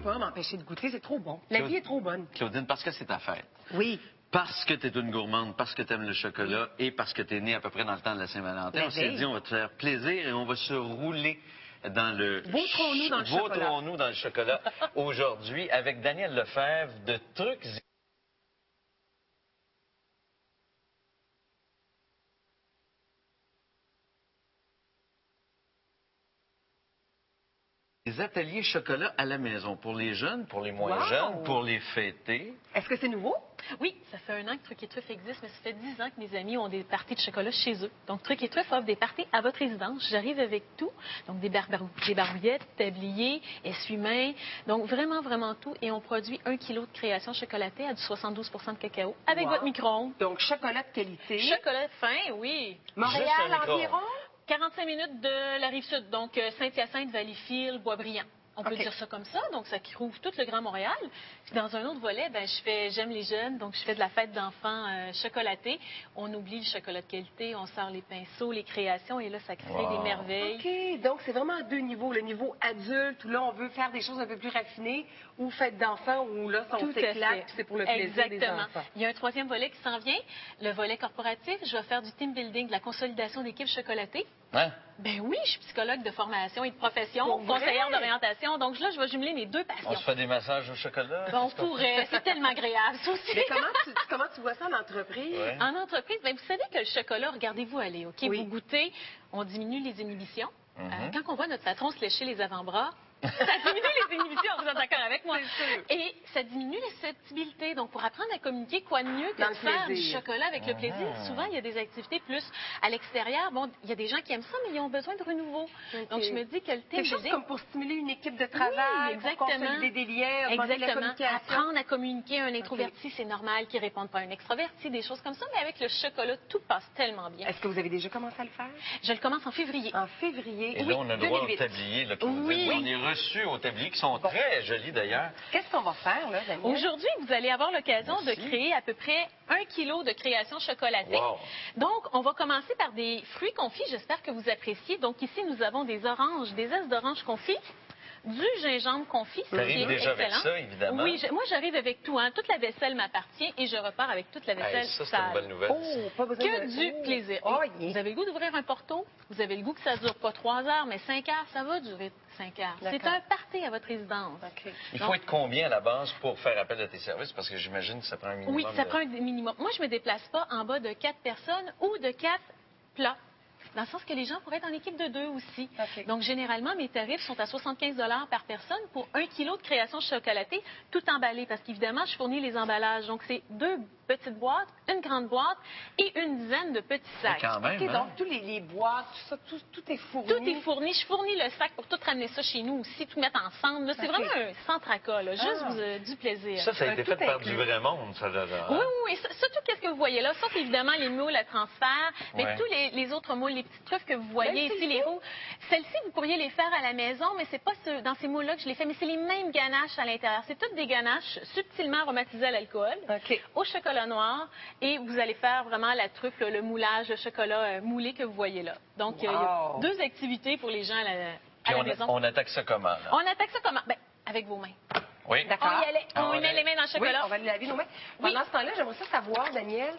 pas m'empêcher de goûter, c'est trop bon. La vie est trop bonne. Claudine, parce que c'est ta fête. Oui. Parce que tu es une gourmande, parce que tu aimes le chocolat et parce que tu es née à peu près dans le temps de la Saint-Valentin, on s'est dit on va te faire plaisir et on va se rouler dans le... Vautrons-nous dans le chocolat. Vautrons-nous dans le chocolat aujourd'hui avec Daniel Lefebvre de Trucs Des ateliers chocolat à la maison pour les jeunes, pour les moins jeunes, pour les fêter. Est-ce que c'est nouveau? Oui, ça fait 1 an que Trucs et Truffes existe, mais ça fait 10 ans que mes amis ont des parties de chocolat chez eux. Donc, Trucs et Truffes offre des parties à votre résidence. J'arrive avec tout. Donc, des barouillettes, tabliers, essuie-mains. Donc, vraiment, vraiment tout. Et on produit 1 kilo de création chocolatée à du 72 de cacao avec votre micro-ondes. Donc, chocolat de qualité. Chocolat fin, oui. Montréal environ? 45 minutes de la Rive-Sud, donc Saint-Hyacinthe, Valleyfield, Boisbriand. On peut dire ça comme ça, donc ça couvre tout le Grand Montréal. Puis dans un autre volet, j'aime les jeunes, donc je fais de la fête d'enfants chocolatée. On oublie le chocolat de qualité, on sort les pinceaux, les créations, et là, ça crée des merveilles. OK, donc c'est vraiment à 2 niveaux. Le niveau adulte, où là, on veut faire des choses un peu plus raffinées, ou fête d'enfants, où là, on s'éclate, c'est pour le plaisir des enfants. Il y a un 3e volet qui s'en vient, le volet corporatif. Je vais faire du team building, de la consolidation d'équipes chocolatées. Hein? Ben oui, je suis psychologue de formation et de profession, conseillère d'orientation. Donc là, je vais jumeler mes 2 passions. On se fait des massages au chocolat? On pourrait. C'est tellement agréable, ça aussi. Mais comment tu vois ça en entreprise? Ouais. En entreprise, bien, vous savez que le chocolat, regardez-vous aller, OK? Oui. Vous goûtez, on diminue les inhibitions. Quand on voit notre patron se lécher les avant-bras, ça diminue les inhibitions, vous êtes d'accord avec moi? Et ça diminue les susceptibilité. Donc, pour apprendre à communiquer, quoi de mieux que de faire du chocolat avec le plaisir? Souvent, il y a des activités plus à l'extérieur. Bon, il y a des gens qui aiment ça, mais ils ont besoin de renouveau. Donc, je me dis que le thème quelque chose comme pour stimuler une équipe de travail, pour consolider des liens, augmenter la communication. Apprendre à communiquer. Un introverti, c'est normal qu'il ne réponde pas à un extraverti, des choses comme ça. Mais avec le chocolat, tout passe tellement bien. Est-ce que vous avez déjà commencé à le faire? Je le commence en février. En février? Et là, on a le droit au tablier, là, oui. On est reçus au tablier, qui sont très jolis d'ailleurs. Qu'est-ce qu'on va faire, là, Daniel? Aujourd'hui, vous allez avoir l'occasion de créer à peu près 1 kilo de création chocolatée. Wow. Donc, on va commencer par des fruits confits. J'espère que vous appréciez. Donc, ici, nous avons des oranges, des zestes d'orange confits, du gingembre confit, qui est déjà excellent. Avec ça, évidemment. Oui, moi, j'arrive avec tout. Hein. Toute la vaisselle m'appartient et je repars avec toute la vaisselle ça, c'est une bonne nouvelle. Pas besoin que du plaisir. Vous avez le goût d'ouvrir un porto. Vous avez le goût que ça ne dure pas 3 heures, mais 5 heures, ça va durer 5 heures. C'est un party à votre résidence. Il faut être combien à la base pour faire appel à tes services? Parce que j'imagine que ça prend un minimum. Oui, ça prend un minimum. Moi, je ne me déplace pas en bas de 4 personnes ou de 4 plats. Dans le sens que les gens pourraient être en équipe de 2 aussi. Donc, généralement, mes tarifs sont à 75 $ par personne pour 1 kilo de création chocolatée, tout emballé. Parce qu'évidemment, je fournis les emballages. Donc, c'est 2 petites boîtes, une grande boîte et une dizaine de petits sacs. Quand même, donc, tous les boîtes, tout est fourni. Tout est fourni. Je fournis le sac pour tout ramener ça chez nous aussi, tout mettre ensemble. C'est vraiment un centre-achat, juste du plaisir. Ça a été fait par du vrai monde, ça. Oui. Surtout, qu'est-ce que vous voyez là? Sauf évidemment les moules à transfert, mais tous les autres moules, les petites truffes que vous voyez ici, les roues. Celles-ci, vous pourriez les faire à la maison, mais c'est pas dans ces moules-là que je les fais, mais c'est les mêmes ganaches à l'intérieur. C'est toutes des ganaches subtilement aromatisées à l'alcool, au chocolat noir, et vous allez faire vraiment la truffe, le moulage, le chocolat moulé que vous voyez là. Donc, il y a 2 activités pour les gens à la maison. On attaque ça comment, là? On attaque ça comment? Ben, avec vos mains. Oui. D'accord. On y met les mains dans le chocolat. Oui, on va laver nos mains. Pendant ce temps-là, j'aimerais ça savoir, Daniel,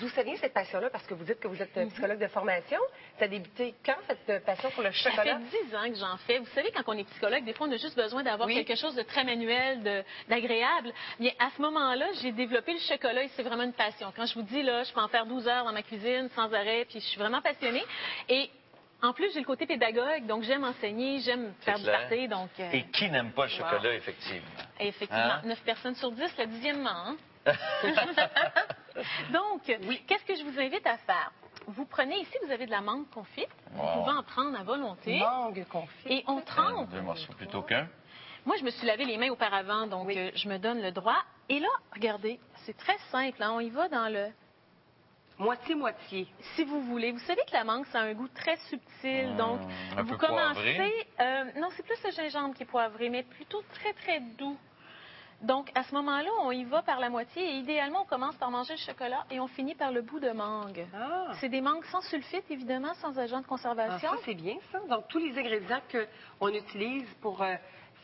d'où ça vient cette passion-là? Parce que vous dites que vous êtes psychologue de formation. Ça a débuté quand, cette passion pour le chocolat? Ça fait 10 ans que j'en fais. Vous savez, quand on est psychologue, des fois, on a juste besoin d'avoir quelque chose de très manuel, d'agréable. Bien, à ce moment-là, j'ai développé le chocolat et c'est vraiment une passion. Quand je vous dis, là, je peux en faire 12 heures dans ma cuisine sans arrêt, puis je suis vraiment passionnée. Et en plus, j'ai le côté pédagogue, donc j'aime enseigner, j'aime faire du party. Donc, Et qui n'aime pas le chocolat, effectivement? Effectivement. 9 personnes sur 10, le 10e. Donc, qu'est-ce que je vous invite à faire? Vous prenez ici, vous avez de la mangue confite. Vous pouvez en prendre à volonté. Mangue confite. Et on trempe. 2 morceaux plutôt qu'un. Moi, je me suis lavé les mains auparavant, donc je me donne le droit. Et là, regardez, c'est très simple. Hein? On y va dans le... Moitié-moitié. Si vous voulez. Vous savez que la mangue, ça a un goût très subtil. Donc, vous commencez... non, c'est plus le gingembre qui est poivré, mais plutôt très, très doux. Donc, à ce moment-là, on y va par la moitié. Et idéalement, on commence par manger le chocolat et on finit par le bout de mangue. C'est des mangues sans sulfite, évidemment, sans agent de conservation. Ça, c'est bien, ça. Donc, tous les ingrédients qu'on utilise pour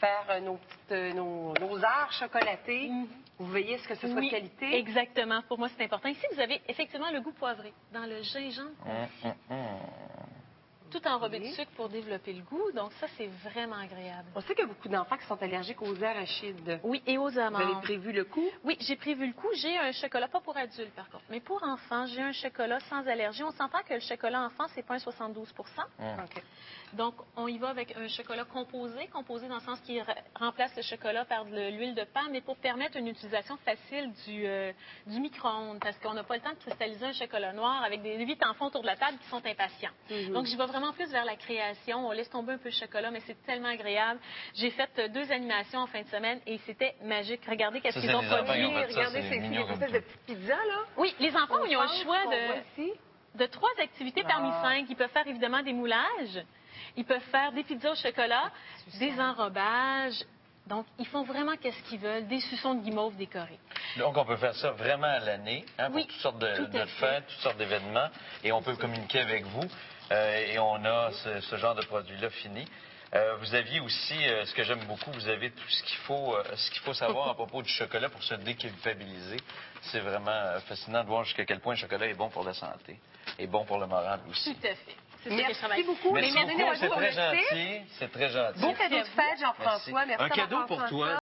faire nos arts chocolatés. Vous veillez à ce que ce soit de qualité. Exactement. Pour moi, c'est important. Ici, vous avez effectivement le goût poivré dans le gingembre. Tout enrobé de sucre pour développer le goût. Donc, ça, c'est vraiment agréable. On sait qu'il y a beaucoup d'enfants qui sont allergiques aux arachides. Oui, et aux amandes. Vous avez prévu le coup? Oui, j'ai prévu le coup. J'ai un chocolat, pas pour adultes par contre, mais pour enfants, j'ai un chocolat sans allergie. On s'entend que le chocolat enfant, c'est pas un 72 OK. Donc, on y va avec un chocolat composé dans le sens qu'il remplace le chocolat par de l'huile de palme, mais pour permettre une utilisation facile du micro-ondes, parce qu'on n'a pas le temps de cristalliser un chocolat noir avec des 8 enfants autour de la table qui sont impatients. Donc, j'y vais vraiment plus vers la création. On laisse tomber un peu le chocolat, mais c'est tellement agréable. J'ai fait 2 animations en fin de semaine et c'était magique. Regardez qu'est-ce qu'ils ont produit. Regardez ces espèces de petites pizzas, là. Oui, les enfants, ils ont le choix de 3 activités parmi 5. Ils peuvent faire évidemment des moulages. Ils peuvent faire des pizzas au chocolat, des enrobages. Donc, ils font vraiment qu'est-ce qu'ils veulent, des suçons de guimauve décorés. Donc, on peut faire ça vraiment à l'année, pour toutes sortes de fêtes, toutes sortes d'événements, et on peut communiquer avec vous, et on a ce genre de produit-là fini. Vous aviez aussi, ce que j'aime beaucoup, vous avez tout ce qu'il faut savoir à propos du chocolat pour se déculpabiliser. C'est vraiment fascinant de voir jusqu'à quel point le chocolat est bon pour la santé et bon pour le moral aussi. Tout à fait. Merci beaucoup. Merci beaucoup, c'est très gentil. C'est très gentil. Bon cadeau de fête, Jean-François. Merci un cadeau pour toi.